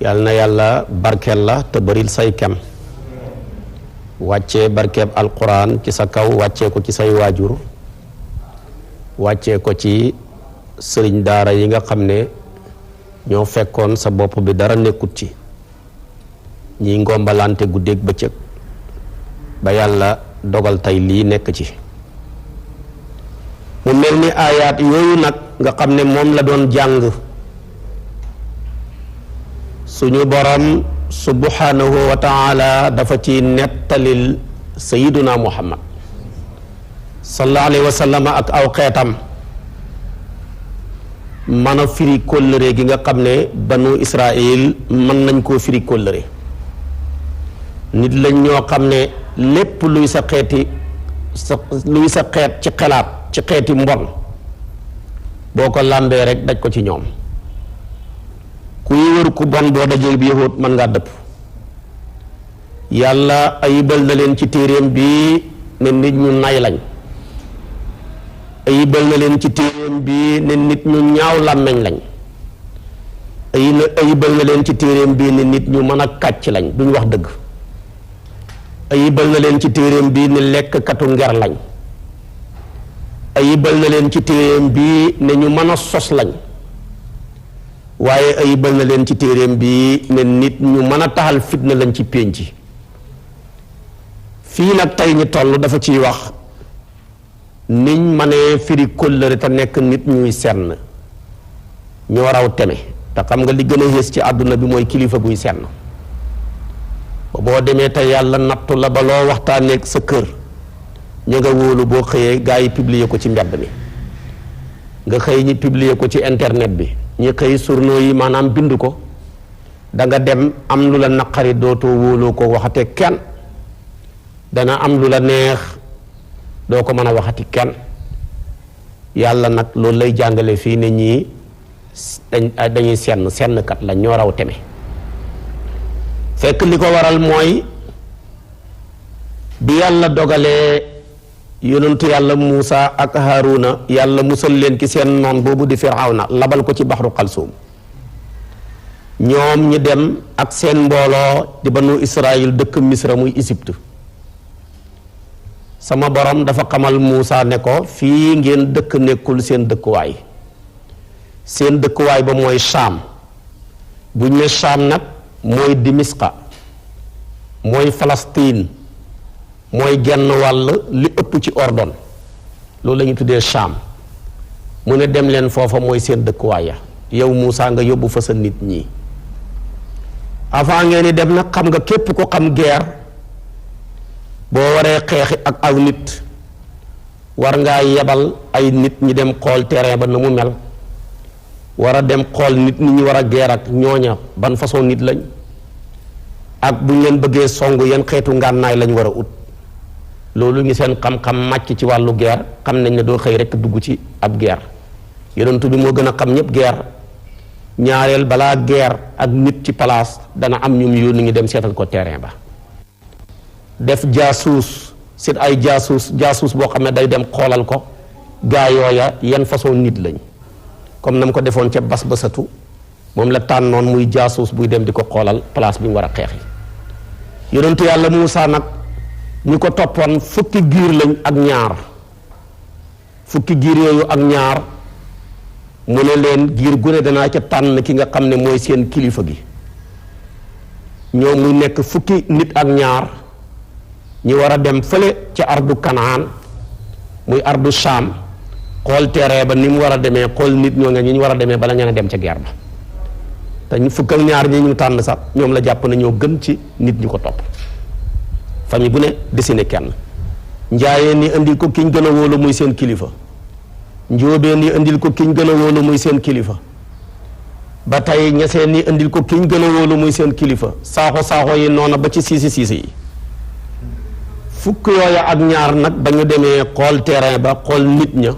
yàlla na yàlla barkeel la te bëril say kem wàccee barkeeb alquran ci sa kaw wàccee ko ci say waajur wàccee ko ci sëriñ daara yi nga xam ne ñoo fekkoon sa bopp bi dara nekkut ci ñiy ngombalante guddeeg bëccëg ba yàlla dogal tey lii nekk ci mu mel ni aayaat yooyu nag nga xam ne moom la doon jàng suñu borom subhanahu wa taala dafa ci nettalil sayiduna muhammad sallallahu alayhi wa sallam ak aw xeetam mën a firi kóllëre gi nga xam ne banu israil mën nañ koo firi kóllëre nit lañ ñoo xam ne lépp luy sa xeeti luy sa xeet ci xelaat ci xeeti mbon boo ko làmbee rek daj ko ci ñoom kuy wër ku bon boo dajee bi yahut mën ngaa dëpp yàlla ayibal na leen ci téeréem bi ne nit ñu nay lañ ayibal na leen ci téeréem bi ne nit ñu ñaaw làmmeñ lañ ayibal na leen ci téeréem bi ne nit ñu mën a kàcc lañ duñ wax dëgg ayibal na leen ci téeréem bi ne lekk katu nger lañ ayibal na leen ci téeréem bi ne ñu mën a sos lañ waaye ayibal na leen ci téeréem bi ne nit ñu mën a taxal fitna lañ ci pénc fii nag tey ñi toll dafa ciy wax niñ mënee firi kóllëre te nekk nit ñuy senn ñoo raw teme te xam nga li gën a yées ci àdduna bi mooy kilifa guy senn ba boo demee te yàlla nattu la ba loo waxtaaneeg sa kër ñu nga wóolu boo xëyee gaa yi publier ko ci mbedd mi nga xëy ñi publier ko ci internet bi ñi xëy journaux yi maanaam bind ko da nga dem am lu la naqari dootoo wóoloo ko waxate kenn dana am lu la neex doo ko mën a waxati kenn yàlla nag loolu lay jàngale fii ne ñii dañuy sennkat la ñoo raw teme fekk li ko waral mooy bi yàlla dogalee yonentu yàlla Muusa ak Haaruna yàlla musal leen ci seen noon boobu di Firawna labal ko ci baxru Xalsuum ñoom ñi dem ak seen mbooloo di banu Israël dëkk Misra muy Égypte sama borom dafa xamal Muusa ne ko fii ngeen dëkk nekkul seen dëkkuwaay seen dëkkuwaay ba mooy Saam buñ ne Saam nag mooy Dimisqa mooy Palestine mooy genn wàll li ëpp ci ordon loolu la ñu tuddee Saam mu ne dem leen foofa mooy seen dëkkuwaay ya yow Muusa nga yóbbu fa sa nit ñi avant ngeen di dem nag xam nga képp ko xam guerre boo waree xeexi ak aw nit war ngaa yebal ay nit ñi dem xool terrain ba na mu mel war a dem xool nit ñi war a guerre ak ñooña ban façon nit lañ ak bu ñu leen bëggee song yan xeetu ngànnaay lañ war a ut loolu ngi seen xam-xam màcc ci wàllu guerre xam nañ ne doo xëy rek dugg ci ab guerre yonent bi moo gën a xam ñëpp guerre ñaareel balaa guerre ak nit ci place dana am ñum yónni ngi dem seetal ko terrain ba def jaasuus seet ay jaasuus boo xam ne day dem xoolal ko gaa yooya yan façon nit lañ comme na mu ko defoon ca bas basatu moom la tànnoon muy jaasuus buy dem di ko xoolal place bi mu war a xeex yi yonentu yàlla Muusa nag ñu ko toppoon fukki giir lañ ak ñaar fukki giir yooyu ak ñaar mu ne leen giir gu ne danaa ca tànn ki nga xam ne mooy seen kilifa gi ñoom muy nekk fukki nit ak ñaar ñi war a dem fële ca ardu Kanaan muy ardu Saam xool terrain ba ni mu war a demee xool nit ñoo nga ñi ñu war a demee bala ngeen a dem ca guerre ba te fukk ak ñaar ñi ñu tànn sax ñoom la jàpp na ñoo gën ci nit ñu ko topp famille bu ne dessiné kenn njaayeen ni indil ko kiñ gën a wóolu muy seen kilifa njóobeen ni indil ko kiñ gën a wóolu muy seen kilifa ba tey ñeseen ni indil ko kiñ gën a wóolu muy seen kilifa saaxo yi noona ba ci siisi yi fukk yooya ak ñaar nag ba ñu demee xool terrain ba xool nit ña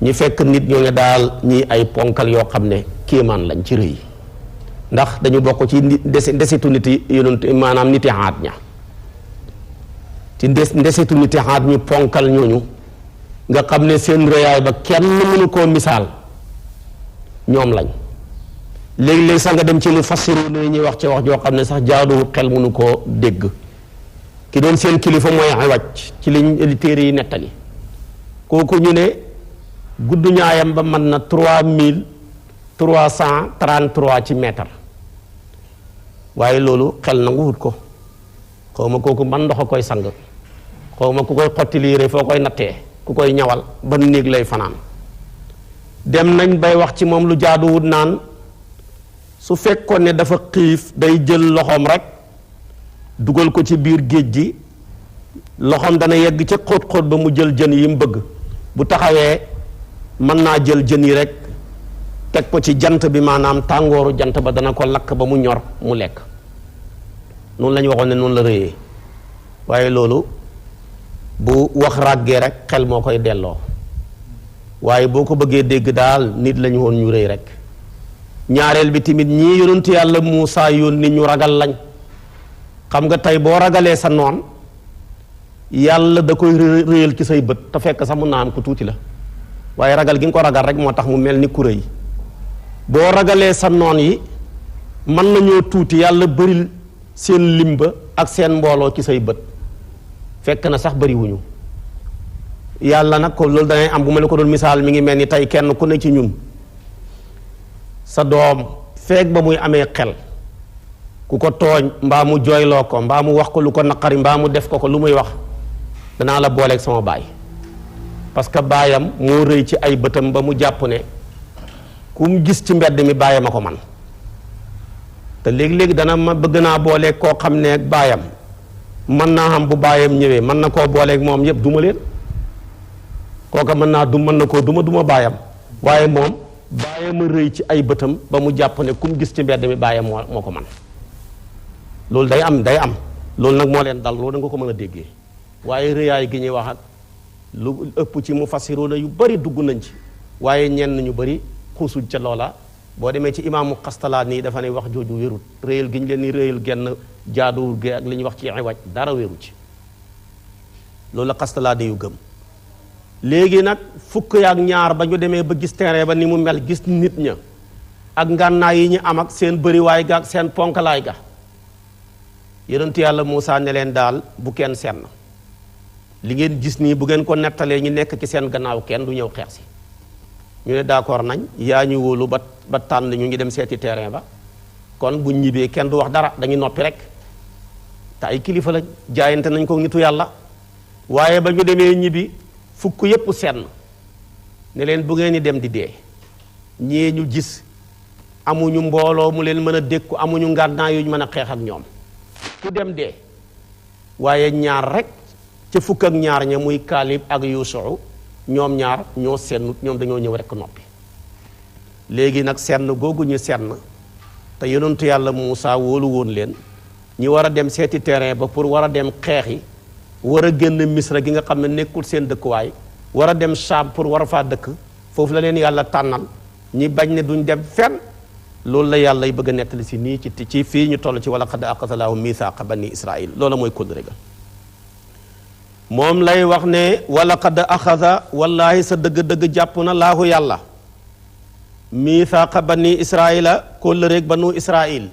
ñi fekk nit ñoo ne daal ñi ay ponkal yoo xam ne kéemaan lañ ci rëy ndax dañu bokk ci ndesitu nit yi yonent maanaam niti xaat ña ci ndesitu niti xaat ñu ponkal ñooñu nga xam ne seen rëyaay ba kenn mënu koo misaal ñoom lañ léegi-léegi sax nga dem ci lu fassiru ne ñuy wax ci wax joo xam ne sax jaaduwul xel mënu koo dégg ki doon seen kilifa mooy ay wàcc ci li téere yi nettali kooku ñu ne gudd ñaayam ba mën na 3333 ci mètre waaye loolu xel nangu wut ko xaw ma kooku man ndox a koy sang xaw ma ku koy xotti liire foo koy nattee ku koy ñawal ba néeg lay fanaan dem nañ bay wax ci moom lu jaaduwut naan su fekkoon ne dafa xiif day jël loxoom rek dugal ko ci biir géej gi loxoom dana yegg ca xóot-xóot ba mu jël jën yi mu bëgg bu taxawee mën naa jël jën yi rek teg ko ci jant bi maanaam tàngooru jant ba dana ko lakk ba mu ñor mu lekk noonu la ñu waxoon ne noonu la rëyee waaye loolu bu wax ràggee rek xel moo koy delloo waaye boo ko bëggee dégg daal nit lañu woon ñu rëy rek ñaareel bi tamit ñii yonent yàlla Muusaa yónni ñu ragal lañ xam nga tey boo ragalee sa noon yàlla da koy réyal ci say bët te fekk sax mun naa am ku tuuti la waaye ragal gi nga ko ragal rek moo tax mu mel ni ku rëy boo ragalee sa noon yi mën nañoo tuuti yàlla bëril seen limba ak seen mbooloo ci say bët fekk na sax bëriwuñu yàlla nag ko loolu danay am bu ma la ko doon misaal mi ngi mel ni tey kenn ku ne ci ñun sa doom feeg ba muy amee xel ku ko tooñ mbaa mu jooyloo ko mbaa mu wax ko lu ko naqari mbaa mu def ko lu muy wax danaa la booleeg sama baay parce que baayam moo rëy ci ay bëtam ba mu jàpp ne ku mu gis ci mbedd mi baayam a ko man te léegi-léegi dana ma bëgg naa booleeg koo xam ne baayam mën naa xam bu baayam ñëwee mën na koo booleeg moom yëpp duma leen kooka mën na koo duma baayam waaye moom baayam a rëy ci ay bëtam ba mu jàpp ne ku mu gis ci mbedd mi baayam moo ko man loolu day am loolu nag moo leen dal loolu da nga ko mën a déggee waaye rëyaay gi ñuy wax ak lu ëpp ci mufassiruuna yu bari dugg nañ ci waaye ñenn ñu bari xuusuñ ca loola boo demee ci imaamu Xastalaani dafa ne wax jooju wérut réyal gi ñu leen ni réyal genn jaaduwul gi ak li ñuy wax ci iwaj dara wéru ci loolu la Xastalaani yu gëm léegi nag fukk yaak ñaar ba ñu demee ba gis terrain ba ni mu mel gis nit ña ak ngànnaay yi ñu am ak seen bëriwaay ga ak seen ponkalaay ga yonent yàlla Muusaa ne leen daal bu kenn senn li ngeen gis nii bu ngeen ko nettalee ñu nekk ci seen gannaaw kenn du ñëw xeex si ñu ne d'accord nañ yaa ñu wóolu ba tànn ñu ngi dem seeti terrain ba kon bu ñibbee kenn du wax dara dañuy noppi rek te ay kilifa lañ jaayante nañ ko nitu yàlla waaye ba ñu demee ñibbi fukk yépp senn ne leen bu ngeen di dem di dee ñee ñu gis amuñu mbooloo mu leen mën a dékku amuñu ngànnaay yuñ mën a xeex ak ñoom ku dem dee waaye ñaar rek ca fukk ak ñaar ña muy Kaalib ak Yuusuu ñoom ñaar ñoo sennut ñoom dañoo ñëw rekk noppi léegi nag senn googu ñu senn te yonentu yàlla Muusaa wóolu woon leen ñi war a dem seeti terrain ba pour war a dem xeexi war a génn Misra gi nga xam ne nekkul seen dëkkuwaay war a dem Saam pour war a faa dëkk foofu la leen yàlla tànnal ñi bañ ne duñ dem fenn loolu la yàlla y bëgg a nettali si nii ci fii ñu toll ci wala qad axada Allaahu miisaaqa bani Israil loola mooy kóllëre ga moom lay wax ne wala qad axada wallaahi sa dëgg-dëgg jàpp na laahu yàlla miisaaqa bani Israila kóllëreeg banu Israil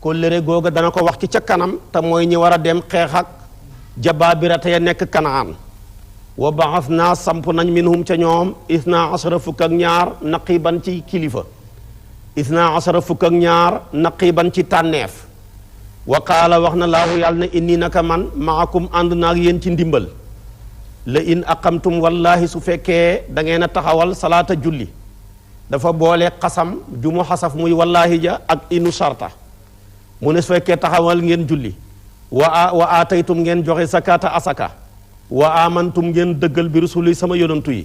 kóllëre googa dana ko wax ci ca kanam te mooy ñi war a dem xeex ak jabaabirata ya nekk Kanaan wa baxas naa samp nañ minhum ca ñoom isna asara fukk ak ñaar naqiban ci kilifa isna asara fukk ak ñaar naqiban ci tànneef wa qaala wax na laahu yàlla ne inni naka man maakum ànd naag yéen ci ndimbal la in aqamtum wallahi su fekkee da ngeen a taxawal salaata julli dafa boole xasam ju mu xasaf muy wallahi ja ak inu sarta mu ne su fekkee taxawal ngeen julli wa aataytum ngeen joxe zakata asaka wa amantum ngeen dëggal bi rusuli sama yonantu yi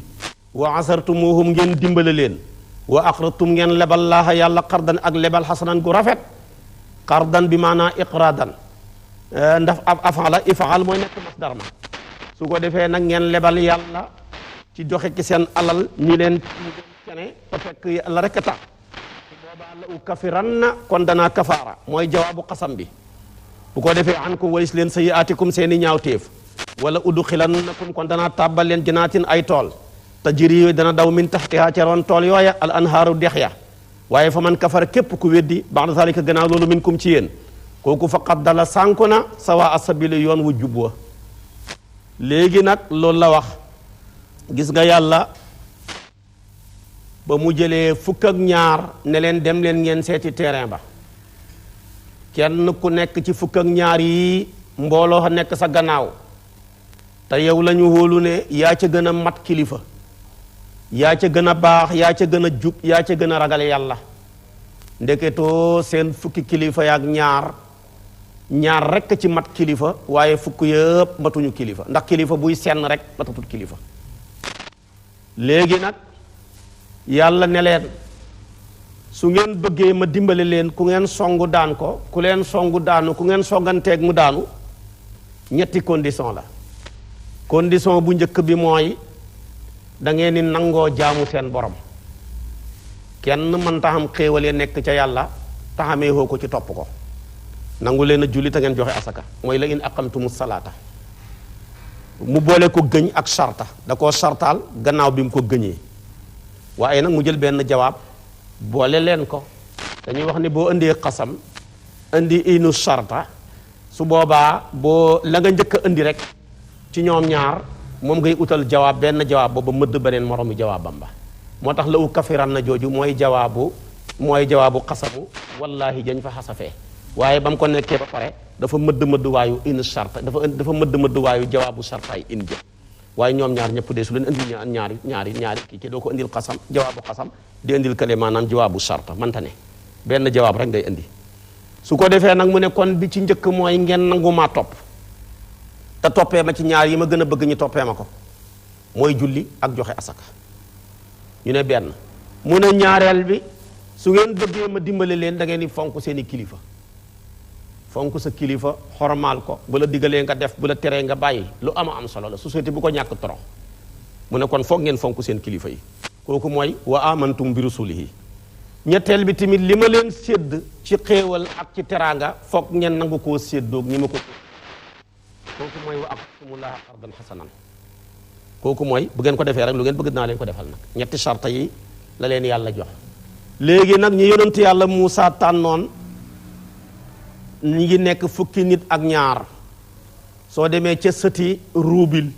wa asartumuhum ngeen dimbale leen wa aqradtum ngeen lebal laaha yàlla qardan ak lebal xasanan gu rafet qardan bi maanaa iqradan ndax afala ifaal mooy nekk masdar ma su ko defee nag ngeen lebal yàlla ci joxe ci seen alal ñi leen kene te fekk yàlla rek a tax boobaa la u kafiranna kon danaa kafaara mooy jawaabu xasam bi bu ko defee an ko walis leen sayyi'aatikum seeni ñaawteef wala udxilannakum kon danaa tàbbal leen janaatin ay tool tajri dana daw min taxtiha ca roon tool yooya al anhaaru dex ya waaye fa man kafara képp ku weddi ba'da zalika gannaaw loolu minkum ci yéen kooku faqad dalla sànku na sawa asabili yoon wu jub wa léegi nag loolu la wax gis nga yàlla ba mu jëlee fukk ak ñaar ne leen dem leen ngeen seeti terrain ba kenn ku nekk ci fukk ak ñaar yi mbooloo xa nekk sa gannaaw te yow la ñu wóolu ne yaa ca gën a mat kilifa yaa ca gën a baax yaa ca gën a jub yaa ca gën a ragal yàlla ndeketoo seen fukki kilifa yaak ñaar rekk ci mat kilifa waaye fukk yëpp matuñu kilifa ndax kilifa buy senn rek matatut kilifa léegi nag yàlla ne leen su ngeen bëggee ma dimbale leen ku ngeen songu daan ko ku leen songu daanu ku ngeen songanteeg mu daanu ñetti condition la condition bu njëkk bi mooy da ngeen ni nangoo jaamu seen borom kenn mën taxam xéewalee nekk ca yàlla taxamee hoo ko ci topp ko nangu leen a julli te ngeen joxe asaka mooy la in aqamtumu salaata mu boole ko gëñ ak sarta da koo sartaal gannaaw bi mu ko gëñee waaye nag mu jël benn jawaab boole leen ko dañuy wax ni boo indee xasam indi inu sarta su boobaa boo la nga njëkk a indi rek ci ñoom ñaar moom ngay utal jawaab benn jawaab booba mëdd beneen moroomi jawaabam ba moo tax la u kafiran na jooju mooy jawaabu xasamu wallahi jañ fa xasafee waaye ba mu ko nekkee ba pare dafa mëdd waayu inu sarta dafa mëdd waayu jawaabu sartaay in jë waaye ñoom ñaar ñëpp de su leen indil ñaari kii ci doo ko indil xasam jawaabu xasam di indil kale maanaam jawaabu sarta manta ne benn jawaab rek ngay indi su ko defee nag mu ne kon bi ci njëkk mooy ngeen nangu maa topp te toppee ma ci ñaar yi ma gën a bëgg ñu toppee ma ko mooy julli ak joxe asaka ñu ne benn mu ne ñaareel bi su ngeen bëggee ma dimbale leen da ngeen di fonk seeni kilifa fonk sa kilifa xormaal ko bu la digalee nga def bu la teree nga bàyyi lu am solo la société bu ko ñàkk torox mu ne kon foog ngeen fonk seen kilifa yi kooku mooy wa amantum bi rusulihi ñetteel bi tamit li ma leen sédd ci xéewal ak ci teraanga foog ngeen nangu koo séddoog ñi ma ko kooku mooy wa aqridullaha qardan hasanan kooku mooy bu ngeen ko defee rek lu ngeen bëgg naa leen ko defal nag ñetti sarta yi la leen yàlla jox léegi nag ñu yonent yàlla Muusa tànnoon ñi ngi nekk fukki nit ak ñaar soo demee ca sëti ruubil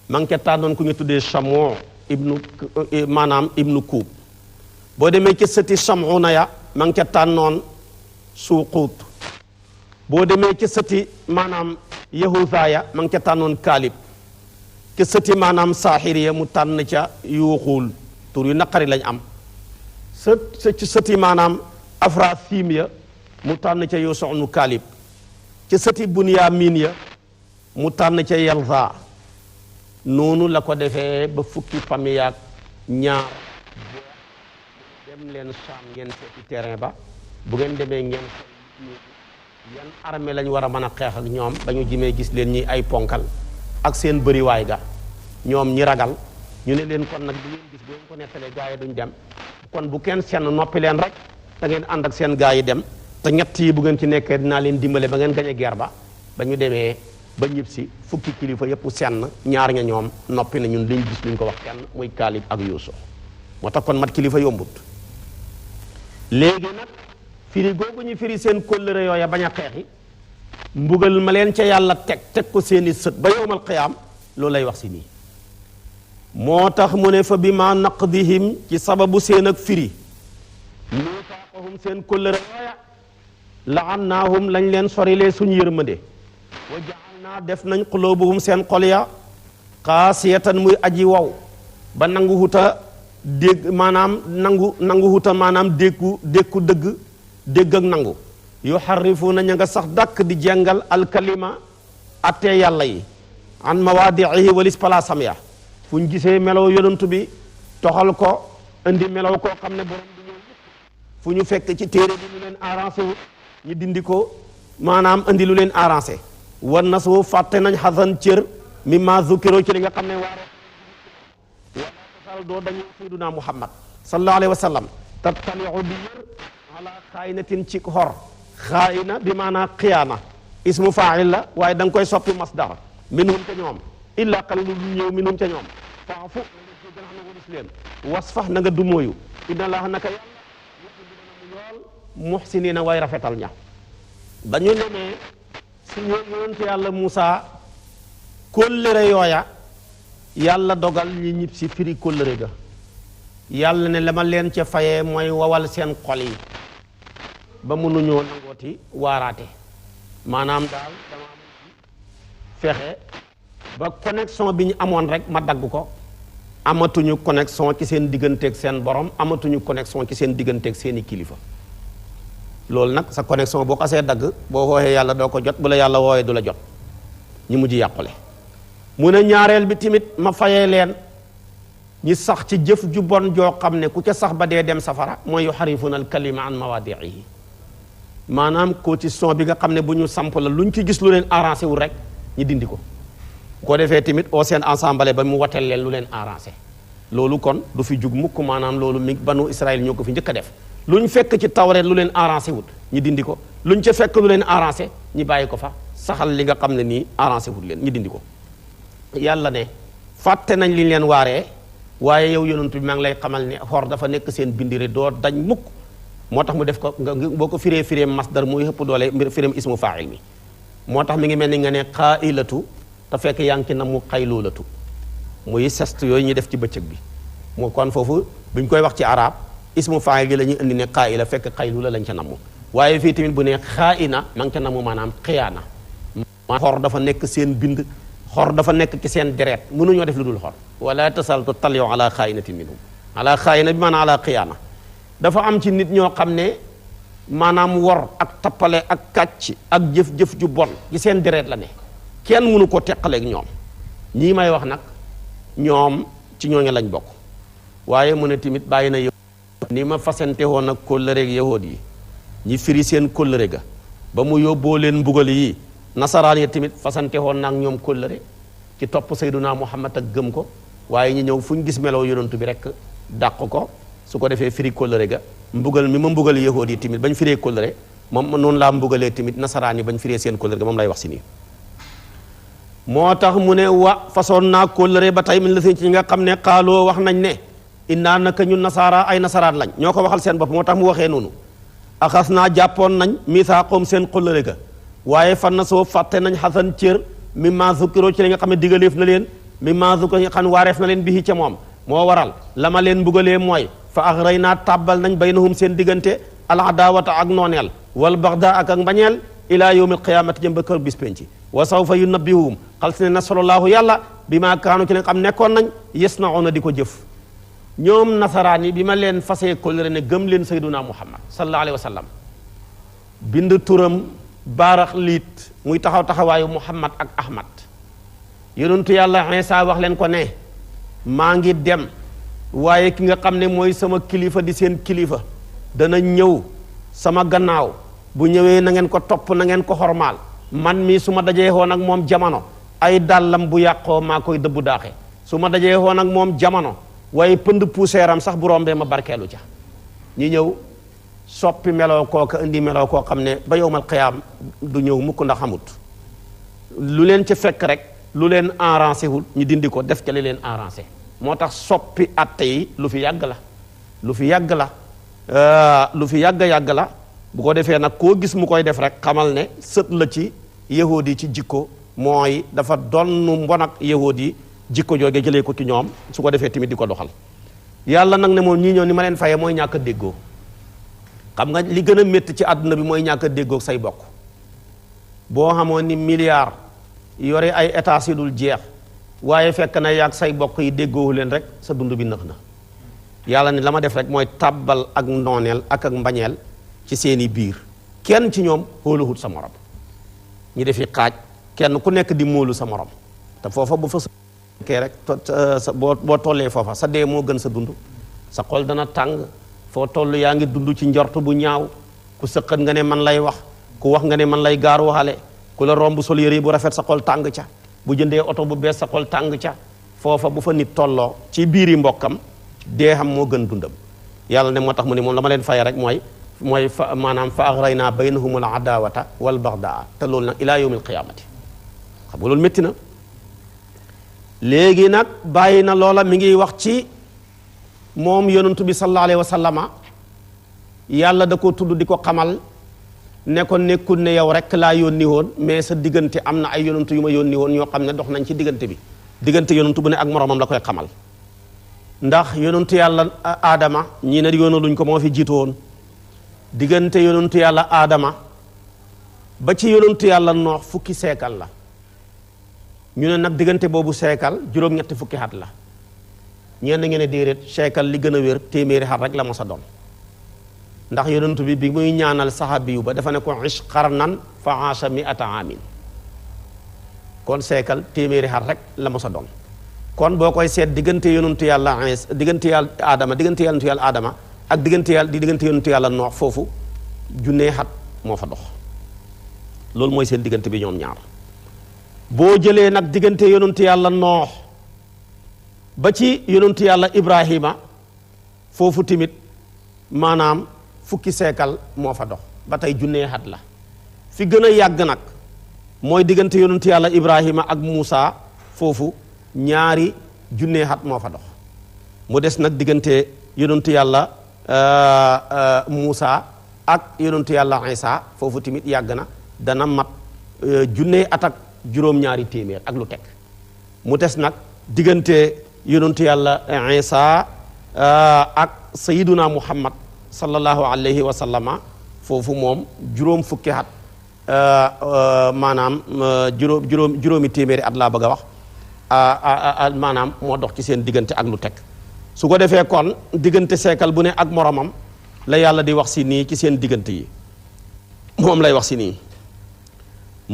ma ngi ca tànnoon ku ñu tuddee Chamoo ibnu Kuub boo demee ca sëti Chamuuna ya ma ngi ca tànnoon Suuquut boo demee ca sëti maanaam Yahuza ya ma ngi ca tànnoon Kaalib ca sëti maanaam Saaxir ya mu tànn ca Yuuxuul tur yu naqari lañ am ci sëti maanaam Afrasim ya mu tànn ca Yuusu nu Kaalib ca sëti Bunyamin ya mu tànn ca Yalza noonu la ko defee ba fukki famille ak ñaar dem leen Saam ngeen seeti terrain ba bu ngeen demee ngeen yan armée lañ war a mën a xeex ak ñoom ba ñu jimee gis leen ñi ay ponkal ak seen bëriwaay ga ñoom ñi ragal ñu ne leen kon nag bu ngeen gis bu ngeen ko nettalee gaa yi duñ dem kon bu kenn senn noppi leen rek da ngeen ànd ak seen gaa yi dem te ñett yi bu ngeen ci nekkee dinaa leen dimbale ba ngeen gañe guerre ba ñu demee ba ñib si fukki kilifa yëpp senn ñaar ña ñoom noppi na ñun liñ gis luñ ko wax kenn muy Kaalib ak Yuusu moo tax kon mat kilifa yombut léegi nag firi googu ñu firi seen kóllëre yooya bañ a xeexi mbugal ma leen ca yàlla teg ko seeni sët ba yowmal qiyaam loolu lay wax si nii moo tax mu ne fa bi ma naqdihim ci sababu seen ak firi miisaaqahum seen kóllëre yooya la'annaahum lañ leen sorilee suñu yërmande wa ja'alnaa def nañ quluubuhum seen xol ya qaasiyatan muy aji wow ba nangu huta dégg maanaam nangu huta maanaam dékku dégg ak nangu yuharrifuuna ña nga sax dàkk di jengal alkalima attee yàlla yi an mawaadi'ihi walis palaasam ya fu ñu gisee melow yonantu bi toxal ko indi melow koo xam ne borom bi ñëw fu ñu fekk ci téere bi lu leen arrangé wu ñu dindi ko maanaam indi lu leen arrangé wan na soo fàtte nañ xasan cër mi ma zukiro ci li nga xam ne waare wala tasal doo dañu sayyiduna Muhammad sallallahu alayhi wa sallam tattaliu bi yër ala xaayinatin ci xor xaayina bi maanaa xiyaana ismu faa'il la waaye da nga koy soppi masdar minhum ca ñoom illa qalilu lu ñëw minhum ca ñoom faafu na nga jéggal xam ne walis leen wasfax na nga dumóoyu inna laaha naka yàlla muhsinina way rafetal ña ba ñu demee si yonent yàlla Moussa kóllëre yooya yàlla dogal ñi ñib si firi kóllëre ga yàlla ne la ma leen ca fayee mooy wawal seen xol yi ba mënuñoo nangooti waaraate maanaam daal dama fexe ba connexion bi ñu amoon rek ma dagg ko amatuñu connexion ci seen digganteeg seen borom amatuñu connexion ci seen digganteeg seeni kilifa loolu nag sa connexion boo xasee dagg boo wooxee yàlla doo ko jot bu la yàlla wooyee du la jot ñu mujj yàqule mu ne ñaareel bi tamit ma fayee leen ñi sax ci jëf ju bon joo xam ne ku ca sax ba dee dem safara mooy yuharifuna al kalima an mawadiihi maanaam constitution bi nga xam ne bu ñu samp la luñ ci gis lu leen arrangé wul rek ñu dindi ko ko defee tamit au seen ensemble ba mu wateel leen lu leen arrangé loolu kon du fi jug mukk maanaam loolu mi banu Israël ñoo ko fi njëkk a def luñ fekk ci tawreet lu leen arrangé wut ñu dindi ko luñ ca fekk lu leen arrangé ñi bàyyi ko fa saxal li nga xam ne nii arrangé wut leen ñu dindi ko yàlla ne fàtte nañ li leen waaree waaye yow yonent bi maa ngi lay xamal ne xor dafa nekk seen bindire doo dañ mukk moo tax mu def ko nga boo ko firee masdar muy ëpp doole mbir firéem ismu faa'il mi moo tax mi ngi mel ni nga ne xaailatu te fekk yaa ngi ci na mu xayloolatu muy sest yooyu ñuy def ci bëccëg bi moo kon foofu buñ koy wax ci arab ismu faa'il gi la ñuy indi ne xaaila fekk xaylula lañ ca namm waaye fii tamit bu ne xaaina ma ngi ca namm maanaam xiyaana xor dafa nekk seen bind xor dafa nekk ci seen deret mënuñoo def lu dul xor wala tasaltu talyo ala xaayinatin minhum ala xaayina bi maanaam ala xiyaana dafa am ci nit ñoo xam ne maanaam wor ak tappale ak kàcc ak jëf-jëf ju bon ci seen deret la ne kenn mënu ko teqaleeg ñoom ñii may wax nag ñoom ci ñooñu lañ bokk waaye mu ne tamit bàyyi na yow ni ma fasante woon ak kóllëreeg yahood yi ñi firi seen kóllëre ga ba mu yóbboo leen mbugal yi nasaraan yi tamit fasante woon nag ñoom kóllëre ci topp sayduna muhammad ak gëm ko waaye ñu ñëw fu ñu gis meloo yonantu bi rek dàq ko su ko defee firi kóllëre ga mbugal mi ma mbugal yahood yi tamit bañ firee kóllëre moom noonu laa mbugalee tamit nasaraan yi bañ firee seen kóllëre ga moom lay wax si nii moo tax mu ne wa façon naa kóllëre ba tey min la ci nga xam ne xaaloo wax nañ ne innaa naka ñun nasaara ay nasaraan lañ ñoo ko waxal seen bopp moo tax mu waxee noonu axas naa jàppoon nañ misaaqoom seen kóllëre ga waaye fan na soo fàtte nañ xasan cër mi ma zukkiroo ci li nga xam ne digaleef na leen mi ma zukkiroo nga xam ne waareef na leen bii ca moom moo waral la ma leen mbugalee mooy fa axray naa tàbbal nañ baynahum seen diggante al adaawata ak nooneel wal baxda ak mbañeel ila yawmil qiyaamati jëm ba kër bis penci wa sawfa yunabbihum xal si ne nasarallaahu yàlla bi maa kaanu ci li nga xam nekkoon nañ yasnauna di ko jëf ñoom nasaraan yi bi ma leen fasee kóllëre ne gëm leen sayduna muhammad sallallahu alayhi wa sallam bind turam baarax liit muy taxawaayu muhammad ak ahmad yonentu yàlla Iisaa wax leen ko ne maa ngi dem waaye ki nga xam ne mooy sama kilifa di seen kilifa dana ñëw sama gannaaw bu ñëwee na ngeen ko topp na ngeen ko xormaal man mii su ma dajee woon ak moom jamono ay dàllam bu yàqoo maa koy dëbbu daaxe su ma dajee woon ak moom jamono waaye pënd poussière sax bu rombee ma barkeelu ca ñi ñëw soppi meloo kooka indi meloo koo xam ne ba yowmal qiyaam du ñëw mukk ndax xamut lu leen ca fekk rek lu leen arrangé wul ñu dindi ko def ca li leen arrangé moo tax soppi atte yi lu fi yàgg la lu fi yàgg la lu fi yàgg la bu ko defee nag koo gis mu koy def rek xamal ne sët la ci yahood yi ci jikko mooy dafa donnu mbon ak yahood yi jikko jooge jëlee ko ci ñoom su ko defee tamit di ko doxal yàlla nag ne moom ñii ñoo ni ma leen fayee mooy ñàkk a déggoo xam nga li gën a métti ci àdduna bi mooy ñàkk a déggoo say bokk boo xamoon ni milliard yore ay états yu dul jeex waaye fekk na yaag say bokk yi déggoowu leen rek sa dund bi nëx na yàlla ne la ma def rek mooy tàbbal ak nooneel ak mbañeel ci seeni biir kenn ci ñoom xóoluwut sa morom ñi defi xaaj kenn ku nekk di móolu sa morom te foofa bu fa kee rek boo tollee foofa sa dee moo gën sa dund sa xol dana tàng foo toll yaa ngi dund ci njort bu ñaaw ku sëqat nga ne man lay wax ku wax nga ne man lay gaar waxale ku la romb sol yére bu rafet sa xol tàng ca bu jëndee oto bu bees sa xol tàng ca foofa bu fa nit tolloo ci biiri mbokkam dee xam moo gën dundam yàlla ne moo tax mu ne moom la ma leen fay rek mooy fa maanaam fa aghrayna baynahumul adawata wal bagdaa te loolu nag ilaa yawmil qiyaamati xam nga loolu métti na léegi nag bàyyi na loola mi ngi wax ci moom yonentu bi sallallahu alayhi wa sallama yàlla da ko tudd di ko xamal ne ko nekkul ne yow rek laa yónni woon mais sa diggante am na ay yonantu yu ma yónni woon ñoo xam ne dox nañ ci diggante bi diggante yonantu bu ne ak moromam la koy xamal ndax yonantu yàlla aadama ñii ne yónnaluñ ko moo fi jiitu woon diggante yonantu yàlla aadama ba ci yonantu yàlla noox fukki seekal la ñu ne nag diggante boobu seekal juróom-ñetti fukki xat la ñenn ngeen ne déedéet seekal li gën a wér téeméeri xat rek la mos a doon ndax yonent bi muy ñaanal saxaabi yu ba dafa ne ko ish qarnan fa aasha mi'ata aamin kon seekal téeméeri xat rek la mos a doon kon boo koy seet diggante yonentu yàlla Iisa diggante yàlla aadama diggante yonentu yàlla aadama ak diggante yonentu yàlla noox foofu junnee xat moo fa dox loolu mooy seen diggante bi ñoom ñaar boo jëlee nag diggante yonentu yàlla noox ba ci yonentu yàlla ibrahima foofu tamit maanaam fukki seekal moo fa dox ba tey junnee xat la fi gën a yàgg nag mooy diggante yonentu yàlla ibrahima ak Muusa foofu ñaari junnee xat moo fa dox mu des nag diggante yonentu yàlla Muusa ak yonentu yàlla Iisa foofu tamit yàgg na dana mat junnee at ak juróom-ñaari téeméer ak lu teg mu des nag diggante yonentu yàlla Iisa ak sayiduna Muhammad sallallahu alayhi wa sallama foofu moom juróom fukki at maanaam juróomi téeméeri at laa bëgg a wax maanaam moo dox ci seen diggante ak lu teg su ko defee kon diggante seekal bu ne ak moromam la yàlla di wax si nii ci seen diggante yi moom lay wax si nii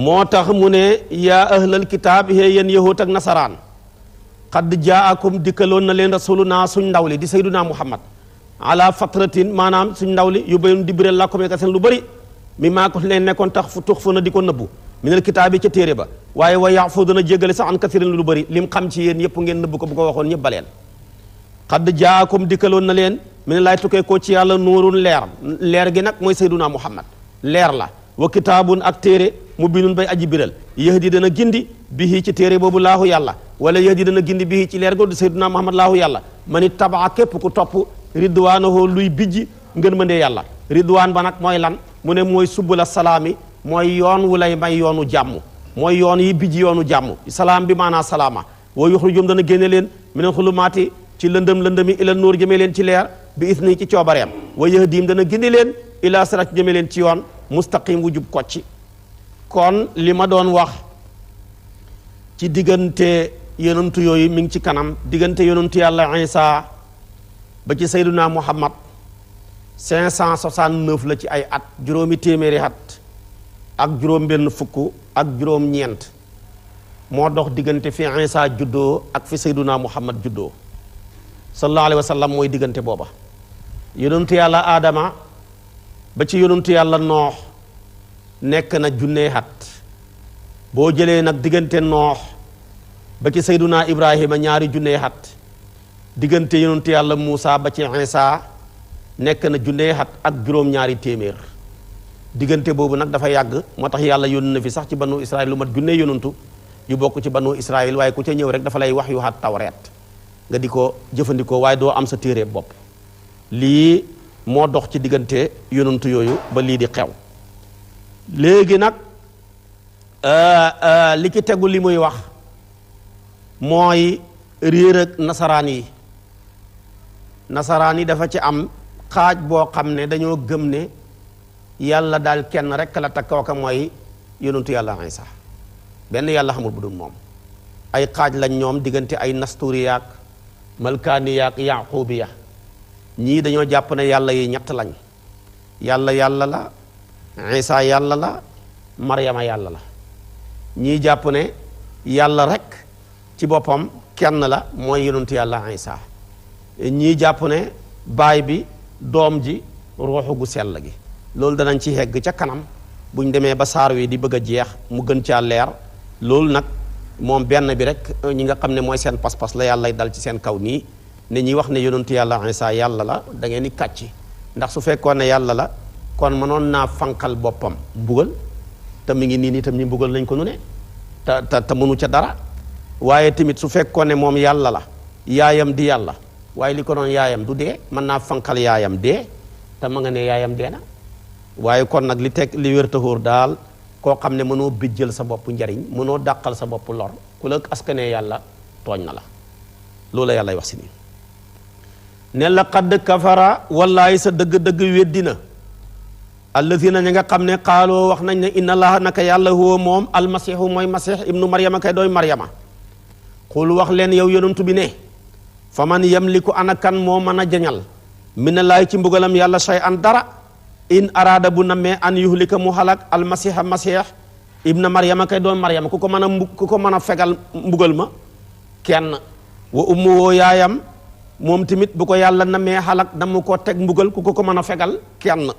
moo tax mu ne yaa ahlal kitaab yéen yahuud ak nasaraan xad jaakum dikkaloon na leen rasuluna suñ ndaw li di sayduna Muhammad ala fatratin maanaam suñ ndaw li yu bayoon di biral làkkum ka seen lu bëri mi maa ko leen nekkoon tax fu tux fu na di ko nëbbu minal kitaab yi ca téere ba waaye wa yaafu dana jéggale sax an kasirin lu bëri lim xam ci yéen yëpp ngeen nëbbu ko bu ko waxoon ñëpp baleen xadd jaakum dikkaloon na leen mi ne laay tukkee ko ci yàlla nuurun leer gi nag mooy sayduna Muhammad leer la wa kitaabun ak téere mu binun bay aji biral yahdi dana gindi bihi ci téere boobu laahu yàlla wala yahdi dana gindi bihi ci leer googu sayduna Muhammad laahu yàlla man it tabaa képp ku topp ridwaanahu luy bijji ngën mëndee yàlla ridwaan ba nag mooy lan mu ne mooy subula salaami mooy yoon wu lay may yoonu jàmm mooy yoon yi bijji yoonu jàmm salaam bi maanaa salaama woo yuxrijum dana génne leen minal xulumaati ci lëndëmi ila nuur jëmee leen ci leer bi isni ci coobareem wa yahdiim dana gindi leen ila sirat jëmee leen ci yoon mustaqim wu jub kocci kon li ma doon wax ci diggante yonantu yooyu mi ngi ci kanam diggante yonantu yàlla Iisa ba ci sayduna Muhammad 569 la ci ay at juróomi téeméeri at ak juróom benn fukk ak juróom ñeent moo dox diggante fi Iisa juddoo ak fi sayduna Muhammad juddoo sallallahu alayhi wa sallam mooy diggante booba yonantu yàlla Aadama ba ci yonantu yàlla Noox nekk na junnee at boo jëlee nag diggante Noox ba ci sayduna Ibrahima ñaari junnee at diggante yonantu yàlla Muusa ba ci Iisa nekk na junnee at ak juróom-ñaari téeméer diggante boobu nag dafa yàgg moo tax yàlla yónn na fi sax ci banu Israël lu mat junnee yonantu yu bokk ci banu Israël waaye ku ca ñëw rek dafa lay wax yu xaat tawreet nga di ko jëfandikoo waaye doo am sa téere bopp lii moo dox ci diggante yonantu yooyu ba lii di xew léegi nag li ci tegu li muy wax mooy réer ak nasaraan yi dafa ci am xaaj boo xam ne dañoo gëm ne yàlla daal kenn rek la te kooka mooy yonentu yàlla Iisa benn yàlla xamul bu dul moom ay xaaj lañ ñoom diggante ay nasturiyaak malkaaniyaak yaqubiya ñii dañoo jàpp ne yàlla yi ñett lañ yàlla la Iisa yàlla la Maryama yàlla la ñii jàpp ne yàlla rek ci boppam kenn la mooy yonentu yàlla Iisa ñii jàpp ne baay bi doom ji ruuxu gu sell gi loolu danañ ci hegg ca kanam buñ demee ba saar wi di bëgg a jeex mu gën caa leer loolu nag moom benn bi rek ñi nga xam ne mooy seen pas-pas la yàlla dal ci seen kaw nii ne ñi wax ne yonentu yàlla Iisa yàlla la da ngeen di kàcci ndax su fekkoon ne yàlla la kon mënoon naa fanqal boppam mbugal te mi ngi nii tam ñi mbugal nañ ko nu ne te mënu ca dara waaye tamit su fekkoon ne moom yàlla la yaayam di yàlla waaye li ko doon yaayam du dee mën naa fanqal yaayam dee te ma nga ne yaayam deena waaye kon nag li teg li wér taxóor daal koo xam ne mënoo bijjal sa bopp njariñ mënoo dàqal sa bopp lor ku la askanee yàlla tooñ na la loolu la yàlla wax si nii ne laqad kafara wallaahi sa dëgg-dëgg weddina allazina ña nga xam ne xaaloo wax nañ ne inna allaha naka yàlla huwa moom almasihu mooy masih ibnu maryama kay dooy maryama xul wax leen yow yonentu bi ne fa man yamliku ana kan moo mën a jañal minallaahi ci mbugalam yàlla shay an dara in araada bu nammee an yuhlika mu halak almasiha masih ibna maryama kay dooy maryama ku ko mën a fegal mbugal ma kenn wa ummuhu yaayam moom tamit bu ko yàlla namee halak namu ko teg mbugal ku ko mën a fegal kenn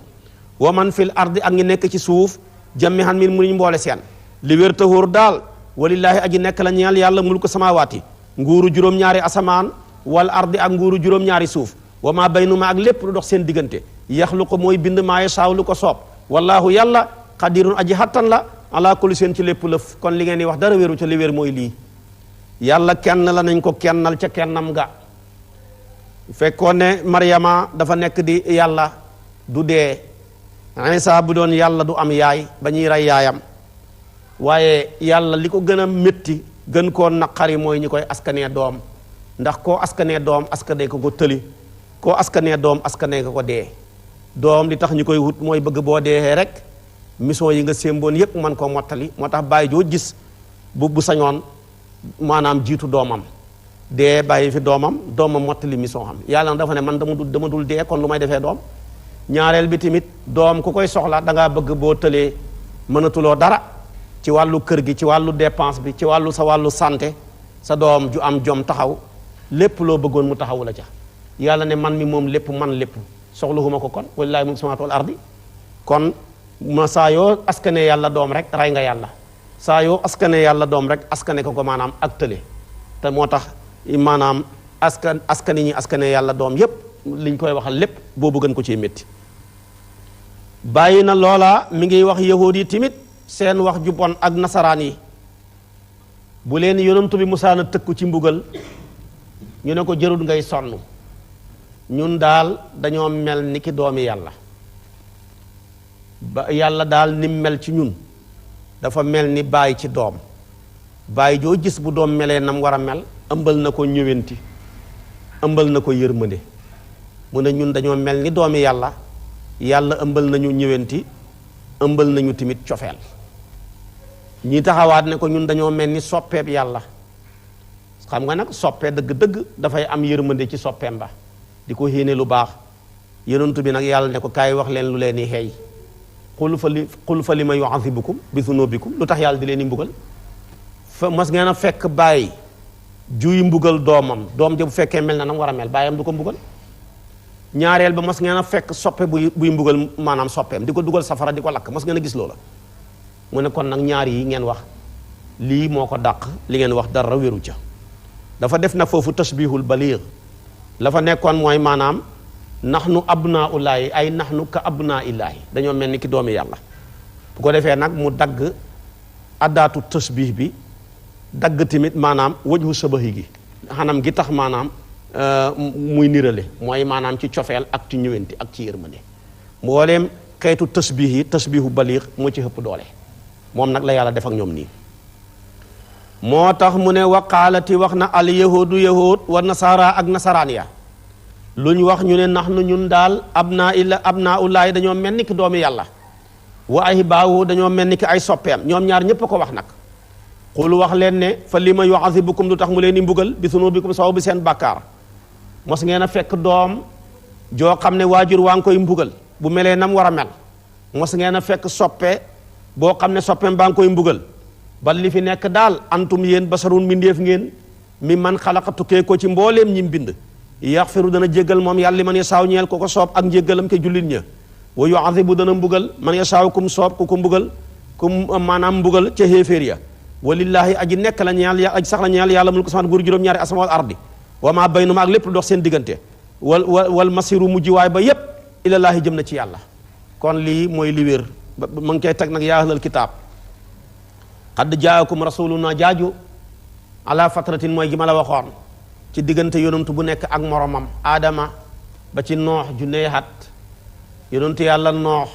wa man fil ardi ak ngi nekk ci suuf jami'an min mu ñu mboole seen li wér taxóor daal walillaahi aji nekk la ñeel yàlla mulku samaawaati nguuru juróom-ñaari asamaan wal ardi ak nguuru juróom-ñaari suuf wa maa baynuma ak lépp lu dox seen diggante yaxluqu mooy bind maa yashaa lu ko soob wallaahu yàlla qadirun aji hattan la ala kulli seen ci lépp lëf kon li ngeen di wax dara wéru ca li wér mooy lii yàlla kenn la nañ ko kennal ca kennam ga fekkoon ne Maryama dafa nekk di yàlla du dee Isa bu doon yàlla du am yaay ba ñuy rey yaayam waaye yàlla li ko gën a métti gën koo naqari mooy ñi koy askanee doom ndax koo askanee doom askanee ko tëli koo askanee doom askanee ko dee doom li tax ñu koy wut mooy bëgg boo dee rek mission yi nga sémboon yépp man koo mottali moo tax bàyyi joo gis bu sañoon maanaam jiitu doomam dee bàyyi fi doomam mottali mission xam yàlla na dafa ne man dama dul dee kon lu may defee doom ñaareel bi tamit doom ku koy soxla da ngaa bëgg boo tëlee mënatuloo dara ci wàllu kër gi ci wàllu dépense bi ci wàllu sa wàllu santé sa doom ju am jom taxaw lépp loo bëggoon mu taxawu la ca yàlla ne man mi moom lépp man lépp soxluhuma ko kon wallaahi mulku samaawaati wal ardi kon ma saa yoo askane yàlla doom rek rey nga yàlla saa yoo askane yàlla doom rek askane ko maanaam ak tële te moo tax maanaam askani ñi askane yàlla doom yépp liñ koy waxal lépp boobu gën ko ciy métti bàyyi na loola mi ngi wax yahuud yi timit seen wax ju bon ak nasaraan yi bu leen yonantu bi musaana tëkku ci mbugal ñu ne ko jërul ngay sonn ñun daal dañoo mel ni ki doomi yàlla ba yàlla daal ni mel ci ñun dafa mel ni bàyyi ci doom bàyyi joo gis bu doom melee nam war a mel ëmbal na ko ñëwenti ëmbal na ko yërmande mu ne ñun dañoo mel ni doomi yàlla yàlla ëmbal nañu ñëwenti ëmbal nañu timit cofeel ñi taxawaat ne ko ñun dañoo mel ni soppeeb yàlla xam nga nag soppee dëgg-dëgg dafay am yërmande ci soppeem ba di ko héene lu baax yonent bi nag yàlla ne ko kaay wax leen lu leen di xeey qul fa lima yu'adhibukum bi dhunubikum lu tax yàlla di leen di mbugal fa mas ngeen a fekk bàyyi juy mbugal doomam doom ja bu fekkee mel na nam war a mel bàyyam du ko mbugal ñaareel ba mas ngeen a fekk soppe buy mbugal maanaam soppeem di ko dugal safara di ko lakk mas ngeen a gis loola mu ne kon nag ñaar yi ngeen wax lii moo ko dàq li ngeen wax dara wéru ca dafa def na foofu tashbihul baligh la fa nekkoon mooy maanaam nahnu abnaa'ullaahi ay nahnu ka abnaa'illaahi dañoo mel ni ki doomi yàlla bu ko defee nag mu dagg addaatu tashbih bi dagg tamit maanaam wajhu shabahi gi xanam gi tax maanaam muy nirale mooy maanaam ci cofeel ak ci ñëwenti ak ci yërmande mbooleem xeetu tashbih yi tashbihu baligh moo ci ëpp doole moom nag la yàlla def ak ñoom nii moo tax mu ne waqaalati wax na al yahudu yahud wa nasara ak nasaraan ya lu ñu wax ñu ne nax nu ñun daal abnaa'ullaahi dañoo mel ni ki doomi yàlla wa ahibaahu dañoo mel ni ki ay soppeem ñoom ñaar ñépp a ko wax nag xul wax leen ne fa lima yu'adhibukum lu tax mu leen di mbugal bi sunubikum saw bi seen bàkkaar mos ngeen a fekk doom joo xam ne waajur waa ngi koy mbugal bu melee nam war a mel mos ngeen a fekk soppe boo xam ne soppeem baa ngi koy mbugal ba li fi nekk daal antum yéen basarun mbindeef ngeen mi man xalaqa tukkee ko ci mbooleem ñi mbind yaxfiru dana jéggal moom yàlla li man yasaaw ñeel ko ko soob ak njéggalam ke jullit ña wa yu'adhibu dana mbugal man yasaaw kum soob ku ko mbugal kum maanaam mbugal ca xéeféer ya walillaahi aji nekk la ñeel aji sax la ñeel yàlla mulku sama nguur juróom-ñaari asamaan wal ardi wa maa baynuma ak lépp lu dox seen diggante wal masiru mujji waay ba yépp ilallaahi jëm na ci yàlla kon lii mooy li wér ma ngi koy teg nag yaa ahlal kitaab qad jaakum rasuluna jaaju ala fatratin mooy gi ma la waxoon ci diggante yonantu bu nekk ak moromam aadama ba ci noox junney at yonentu yàlla noox